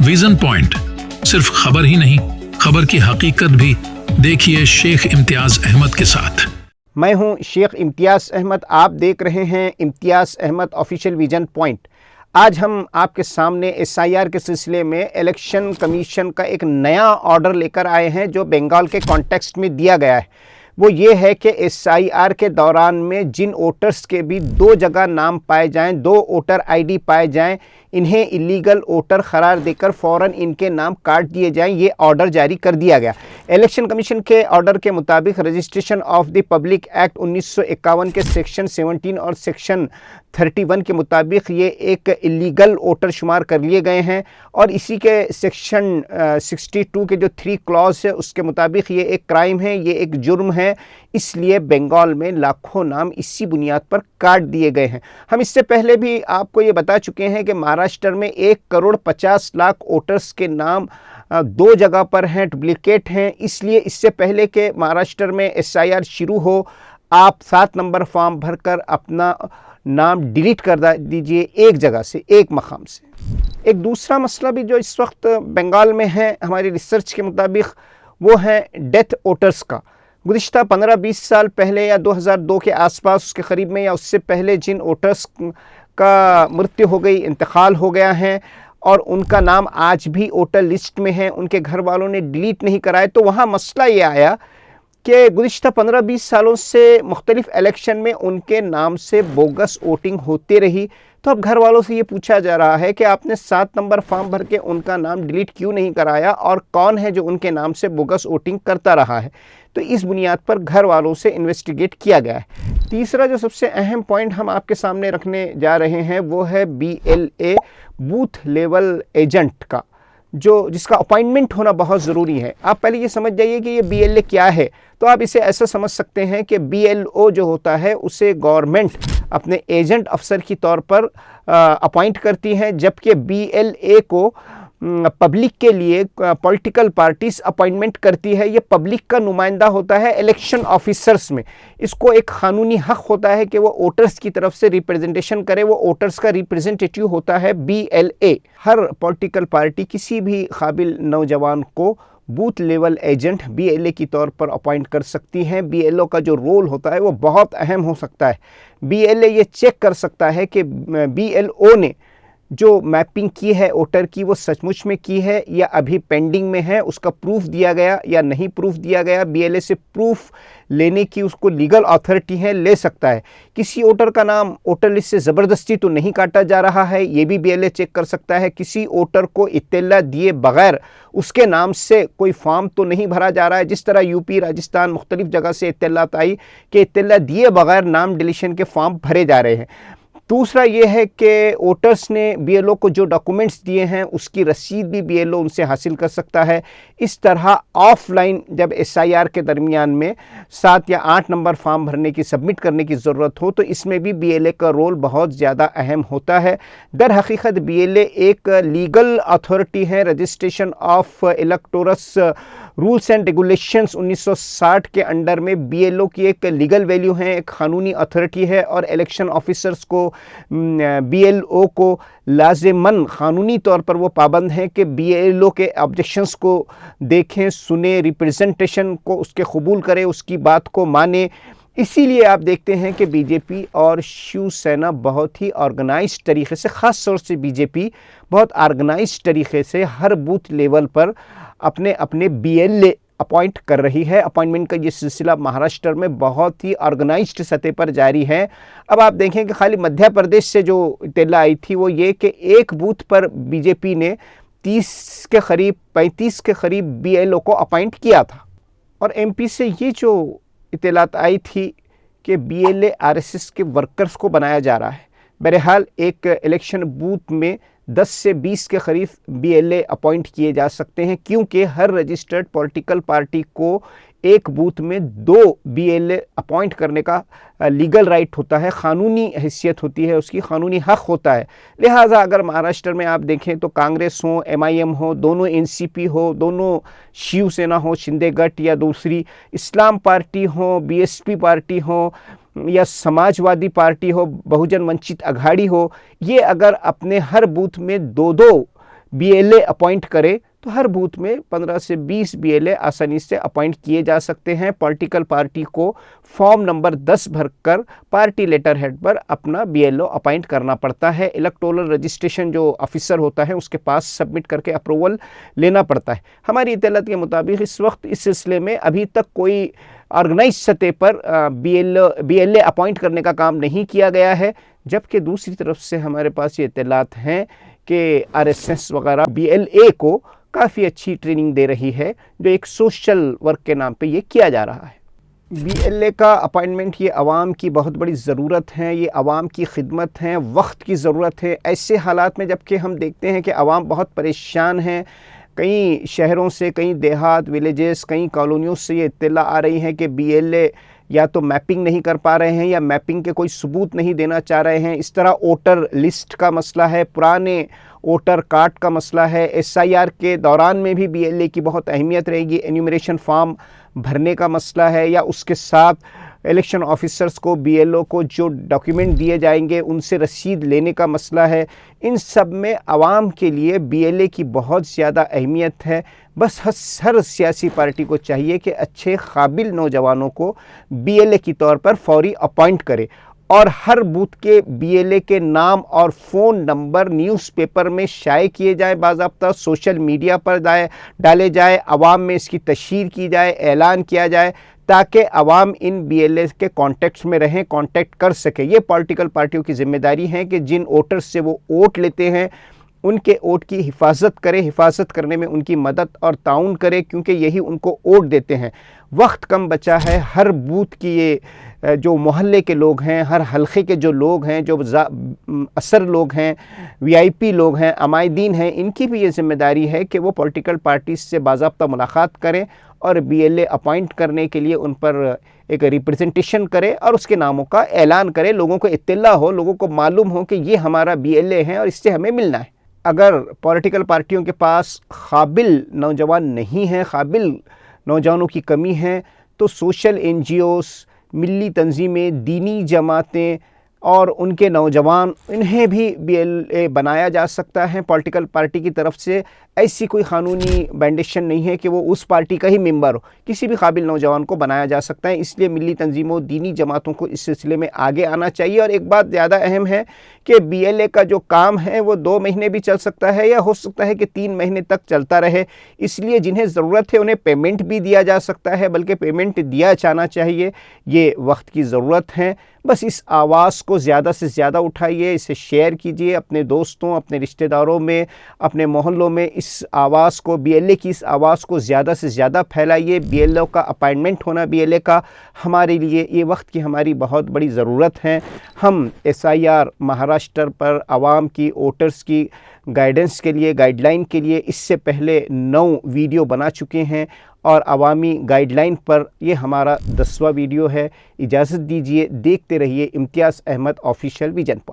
Vision point सिर्फ खबर ही नहीं, खबर की हकीकत भी। देखिए शेख इम्तियाज अहमद के साथ। मैं हूं शेख इम्तियाज अहमद, आप देख रहे हैं Imtiyaz Ahmed official vision point. आज हम आपके सामने SIR के सिलसिले में इलेक्शन कमीशन का एक नया ऑर्डर लेकर आए हैं जो बंगाल के कॉन्टेक्स्ट में दिया गया है। वो ये है कि SIR के दौरान में जिन वोटर्स के भी दो जगह नाम पाए जाएं, दो वोटर ID पाए जाएं, इन्हें इलीगल वोटर करार देकर फ़ौरन इनके नाम काट दिए जाएं। ये ऑर्डर जारी कर दिया गया। इलेक्शन कमीशन के ऑर्डर के मुताबिक registration of the public act 1951 के सेक्शन 17 और सेक्शन 31 के मुताबिक ये एक इलीगल वोटर शुमार कर लिए गए हैं और इसी के सेक्शन 62 के जो 3 क्लॉज है उसके मुताबिक ये एक क्राइम है, ये एक जुर्म है। इसलिए बंगाल में लाखों नाम इसी बुनियाद पर काट दिए गए हैं। हम इससे पहले भी आपको ये बता चुके हैं कि महाराष्ट्र में 1,50,00,000 वोटर्स के नाम दो जगह पर हैं, डुप्लीकेट हैं। इसलिए इससे पहले कि महाराष्ट्र में SIR शुरू हो, आप 7 नंबर फॉर्म भरकर अपना नाम डिलीट कर दीजिए एक जगह से, एक मकाम से। एक दूसरा मसला भी जो इस वक्त बंगाल में है हमारी रिसर्च के मुताबिक, वो है डेथ वोटर्स का। गुज़िश्ता 15-20 साल पहले या 2002 के आसपास, उसके करीब में या उससे पहले जिन वोटर्स का मृत्यु हो गई, इंतकाल हो गया है और उनका नाम आज भी वोटर लिस्ट में है, उनके घर वालों ने डिलीट नहीं कराए, तो वहाँ मसला ये आया कि गुज़िश्ता 15-20 सालों से मुख्तलिफ इलेक्शन में उनके नाम से बोगस वोटिंग होती रही। तो अब घर वालों से ये पूछा जा रहा है कि आपने 7 नंबर फॉर्म भर के उनका नाम डिलीट क्यों नहीं कराया और कौन है जो उनके नाम से बोगस वोटिंग करता रहा है। तो इस बुनियाद पर घर वालों से इन्वेस्टिगेट किया गया है। तीसरा जो सबसे अहम पॉइंट हम आपके सामने रखने जा रहे हैं वो है BLA बूथ लेवल एजेंट का, जिसका अपॉइंटमेंट होना बहुत ज़रूरी है। आप पहले ये समझ जाइए कि ये BLA क्या है। तो आप इसे ऐसा समझ सकते हैं कि BLO जो होता है उसे गवर्नमेंट अपने एजेंट अफसर की तौर पर अपॉइंट करती है, जबकि BLA को पब्लिक के लिए पॉलिटिकल पार्टीज अपॉइंटमेंट करती है। ये पब्लिक का नुमाइंदा होता है इलेक्शन ऑफिसर्स में। इसको एक कानूनी हक होता है कि वो वोटर्स की तरफ से रिप्रेजेंटेशन करे, वो वोटर्स का रिप्रेजेंटेटिव होता है BLA। हर पॉलिटिकल पार्टी किसी भी काबिल नौजवान को बूथ लेवल एजेंट BLA की तौर पर अपॉइंट कर सकती हैं। BLO का जो रोल होता है वो बहुत अहम हो सकता है। BLA ये चेक कर सकता है कि BLO ने जो मैपिंग की है वोटर की वो सचमुच में की है या अभी पेंडिंग में है, उसका प्रूफ दिया गया या नहीं प्रूफ दिया गया। BLA से प्रूफ लेने की उसको लीगल अथॉरिटी है, ले सकता है। किसी वोटर का नाम वोटर लिस्ट से ज़बरदस्ती तो नहीं काटा जा रहा है, ये भी BLA चेक कर सकता है। किसी वोटर को इत्तला दिए बगैर उसके नाम से कोई फॉर्म तो नहीं भरा जा रहा है। जिस तरह UP, राजस्थान मुख्तलिफ जगह से इत्तलात आई कि इत्तला दिए बगैर नाम डिलीशन के फॉर्म भरे जा रहे हैं। दूसरा ये है कि वोटर्स ने BLO को जो डॉक्यूमेंट्स दिए हैं उसकी रसीद भी BLO उनसे हासिल कर सकता है। इस तरह ऑफलाइन जब SIR के दरमियान में 7 या 8 नंबर फॉर्म भरने की, सबमिट करने की ज़रूरत हो, तो इसमें भी BLA का रोल बहुत ज़्यादा अहम होता है। दर हकीकत BLA एक लीगल अथॉरिटी है। Registration of electors rules and regulations 1960 के अंडर में BLO की एक लीगल वैल्यू है, एक कानूनी अथॉरिटी है और इलेक्शन ऑफिसर्स को, BLO को लाज़िमन कानूनी तौर पर वो पाबंद हैं कि BLO के ऑब्जेक्शंस को देखें, सुने, रिप्रेजेंटेशन को उसके कबूल करें, उसकी बात को माने। इसीलिए आप देखते हैं कि BJP और शिवसेना बहुत ही ऑर्गेनाइज्ड तरीके से, ख़ास तौर से BJP बहुत ऑर्गेनाइज्ड तरीके से हर बूथ लेवल पर अपने अपने BLA अपॉइंट कर रही है। अपॉइंटमेंट का ये सिलसिला महाराष्ट्र में बहुत ही ऑर्गेनाइज्ड सतह पर जारी है। अब आप देखें कि खाली मध्य प्रदेश से जो इत्तला आई थी वो ये कि एक बूथ पर BJP ने 35 के करीब BLO को अपॉइंट किया था। और MP से ये जो इत्तलात आई थी कि BLA RSS के वर्कर्स को बनाया जा रहा है। बहरहाल एक इलेक्शन बूथ में 10 से 20 के करीब BLA अपॉइंट किए जा सकते हैं, क्योंकि हर रजिस्टर्ड पॉलिटिकल पार्टी को एक बूथ में 2 BLA अपॉइंट करने का लीगल राइट होता है, क़ानूनी हैसियत होती है, उसकी क़ानूनी हक़ होता है। लिहाजा अगर महाराष्ट्र में आप देखें तो कांग्रेस हो, MIM हो, दोनों NCP हो, दोनों शिवसेना हो, शिंदे गट या दूसरी इस्लाम पार्टी हो, BSP पार्टी हो या समाजवादी पार्टी हो, बहुजन वंचित अघाड़ी हो, ये अगर अपने हर बूथ में 2-2 BLA अपॉइंट करे तो हर बूथ में 15 से 20 BLA आसानी से अपॉइंट किए जा सकते हैं। पॉलिटिकल पार्टी को फॉर्म नंबर 10 भरकर पार्टी लेटर हेड पर अपना BLO अपॉइंट करना पड़ता है। इलेक्टोरल रजिस्ट्रेशन जो ऑफिसर होता है उसके पास सबमिट करके अप्रूवल लेना पड़ता है। हमारी इत्तलात के मुताबिक इस वक्त इस सिलसिले में अभी तक कोई ऑर्गेनाइज सतह पर BLA अपॉइंट करने का काम नहीं किया गया है, जबकि दूसरी तरफ से हमारे पास ये इत्तलात हैं कि RSS वगैरह BLA को काफ़ी अच्छी ट्रेनिंग दे रही है, जो एक सोशल वर्क के नाम पे ये किया जा रहा है। BLA का अपॉइंटमेंट ये आवाम की बहुत बड़ी ज़रूरत है, ये आवाम की खिदमत है, वक्त की ज़रूरत है। ऐसे हालात में जबकि हम देखते हैं कि आवाम बहुत परेशान है, कई शहरों से, कई देहात विलेजेस, कई कॉलोनियों से ये इत्तला आ रही है कि BLA या तो मैपिंग नहीं कर पा रहे हैं या मैपिंग के कोई सबूत नहीं देना चाह रहे हैं। इस तरह वोटर लिस्ट का मसला है, पुराने वोटर कार्ड का मसला है। SIR के दौरान में भी BLA की बहुत अहमियत रहेगी। एन्यूमरेशन फॉर्म भरने का मसला है, या उसके साथ इलेक्शन ऑफिसर्स को BLO को जो डॉक्यूमेंट दिए जाएंगे उनसे रसीद लेने का मसला है। इन सब में आवाम के लिए BLA की बहुत ज़्यादा अहमियत है। बस हर सियासी पार्टी को चाहिए कि अच्छे काबिल नौजवानों को BLA की तौर पर फौरी अपॉइंट करे, और हर बूथ के BLA के नाम और फ़ोन नंबर न्यूज़पेपर में शाये किए जाए, बाज़ाब्ता सोशल मीडिया पर डाले जाए, आवाम में इसकी तशहीर की जाए, ऐलान किया जाए, ताकि आवाम इन BLA के कॉन्टेक्ट्स में रहें, कॉन्टेक्ट कर सके। ये पॉलिटिकल पार्टियों की जिम्मेदारी है कि जिन वोटर्स से वो वोट लेते हैं उनके वोट की हिफाजत करे, हिफाजत करने में उनकी मदद और ताउन करे, क्योंकि यही उनको वोट देते हैं। वक्त कम बचा है। हर बूथ की ये जो मोहल्ले के लोग हैं, हर हलक़े के जो लोग हैं, जो असर लोग हैं, VIP लोग हैं, अमायदीन हैं, इनकी भी ये ज़िम्मेदारी है कि वो पॉलिटिकल पार्टी से बाज़ाब्ता मुलाकात करें और BLA अपॉइंट करने के लिए उन पर एक रिप्रेजेंटेशन करे और उसके नामों का ऐलान करे। लोगों को इत्तला हो, लोगों को मालूम हो कि ये हमारा BLA है और इससे हमें मिलना है। अगर पॉलिटिकल पार्टियों के पास काबिल नौजवान नहीं हैं, काबिल नौजवानों की कमी है, तो सोशल NGOs, मिली तंजीमें, दीनी जमातें और उनके नौजवान, इन्हें भी BLA बनाया जा सकता है। पॉलिटिकल पार्टी की तरफ से ऐसी कोई क़ानूनी बैंडेशन नहीं है कि वो उस पार्टी का ही मेंबर हो, किसी भी काबिल नौजवान को बनाया जा सकता है। इसलिए मिली तंजीमों, दीनी जमातों को इस सिलसिले में आगे आना चाहिए। और एक बात ज़्यादा अहम है कि BLA का जो काम है वो 2 महीने भी चल सकता है, या हो सकता है कि 3 महीने तक चलता रहे। इसलिए जिन्हें ज़रूरत है उन्हें पेमेंट भी दिया जा सकता है, बल्कि पेमेंट दिया जाना चाहिए। ये वक्त की ज़रूरत है। बस इस आवाज़ को ज़्यादा से ज़्यादा उठाइए, इसे शेयर कीजिए अपने दोस्तों, अपने रिश्तेदारों में, अपने मोहल्लों में। इस आवाज़ को, BLA की इस आवाज़ को ज़्यादा से ज़्यादा फैलाइए। BLO का अपॉइंटमेंट होना BLA का हमारे लिए ये वक्त की हमारी बहुत बड़ी ज़रूरत है। हम SIR महाराष्ट्र पर आवाम की, वोटर्स की गाइडेंस के लिए, गाइडलाइन के लिए इससे पहले 9 वीडियो बना चुके हैं, और अवामी गाइडलाइन पर ये हमारा 10वां वीडियो है। इजाज़त दीजिए, देखते रहिए इम्तियाज़ अहमद ऑफिशियल विजन पॉइंट।